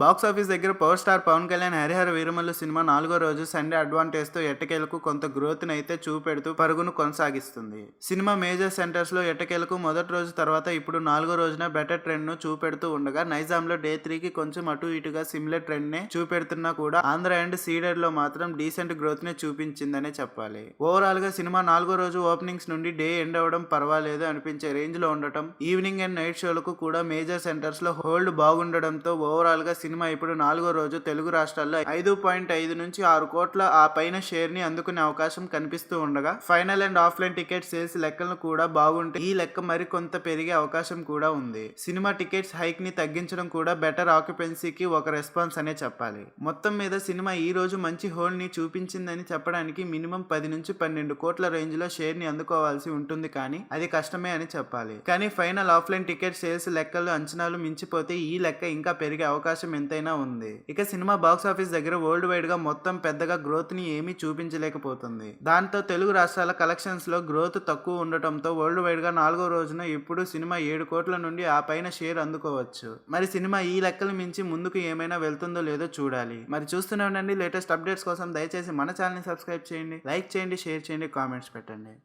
Box office దగ్గర power star Pawan Kalyan 'Harihara Veeramallu' cinema 4గో రోజు సండే అడ్వాంటేజ్తో ఎట్టకేలకు కొంత గ్రోత్ని అయితే చూపెడుతూ పరుగును కొనసాగిస్తుంది. సినిమా మేజర్ సెంటర్స్లో ఎట్టకేలకు మొదటి రోజు తర్వాత ఇప్పుడు 4గో రోజున బెటర్ ట్రెండ్ను చూపెడుతూ ఉండగా, నైజాంలో డే 3కి కొంచెం అటు ఇటుగా సిమిలర్ ట్రెండ్నే చూపెడుతున్నా కూడా ఆంధ్ర అండ్ సీడెడ్లో మాత్రం డీసెంట్ గ్రోత్ని చూపించిందనే చెప్పాలి. ఓవరాల్గా సినిమా 4గో రోజు ఓపెనింగ్స్ నుండి డే ఎండ్ అవ్వడం పర్వాలేదు అనిపించే రేంజ్లో ఉండటం, ఈవినింగ్ అండ్ నైట్ షోలకు కూడా మేజర్ సెంటర్స్లో హోల్డ్ బాగుండడంతో ఓవరాల్గా సినిమా ఇప్పుడు 4గో రోజు తెలుగు రాష్ట్రాల్లో 5.5 నుంచి 6 కోట్ల ఆ పైన షేర్ ని అందుకునే అవకాశం కనిపిస్తూ ఉండగా, final and offline ticket sales లెక్కలను కూడా బాగుంటే ఈ లెక్క మరికొంత పెరిగే అవకాశం కూడా ఉంది. సినిమా టికెట్స్ హైక్ ని తగ్గించడం కూడా బెటర్ ఆక్యుపెన్సీకి ఒక రెస్పాన్స్ అనే చెప్పాలి. మొత్తం మీద సినిమా ఈ రోజు మంచి హోల్డ్ ని చూపించిందని చెప్పడానికి మినిమం 10 నుంచి 12 కోట్ల రేంజ్ లో షేర్ ని అందుకోవాల్సి ఉంటుంది, కానీ అది కష్టమే అని చెప్పాలి. కానీ ఫైనల్ ఆఫ్లైన్ టికెట్ సేల్స్ లెక్కలు అంచనాలు మించిపోతే ఈ లెక్క ఇంకా పెరిగే అవకాశం ఎంతైనా ఉంది. ఇక సినిమా బాక్సాఫీస్ దగ్గర వరల్డ్ వైడ్ గా మొత్తం పెద్దగా గ్రోత్ ని ఏమీ చూపించలేకపోతుంది. దాంతో తెలుగు రాష్ట్రాల కలెక్షన్స్ లో గ్రోత్ తక్కువ ఉండటంతో వరల్డ్ వైడ్ గా 4గో రోజున ఇప్పుడు సినిమా 7 కోట్ల నుండి ఆ పైన షేర్ అందుకోవచ్చు. మరి సినిమా ఈ లెక్కలు మించి ముందుకు ఏమైనా వెళ్తుందో లేదో చూడాలి. మరి చూస్తూనే ఉండండి. లేటెస్ట్ అప్డేట్స్ కోసం దయచేసి మన ఛానల్ ని సబ్స్క్రైబ్ చేయండి, లైక్ చేయండి, షేర్ చేయండి, కామెంట్స్ పెట్టండి.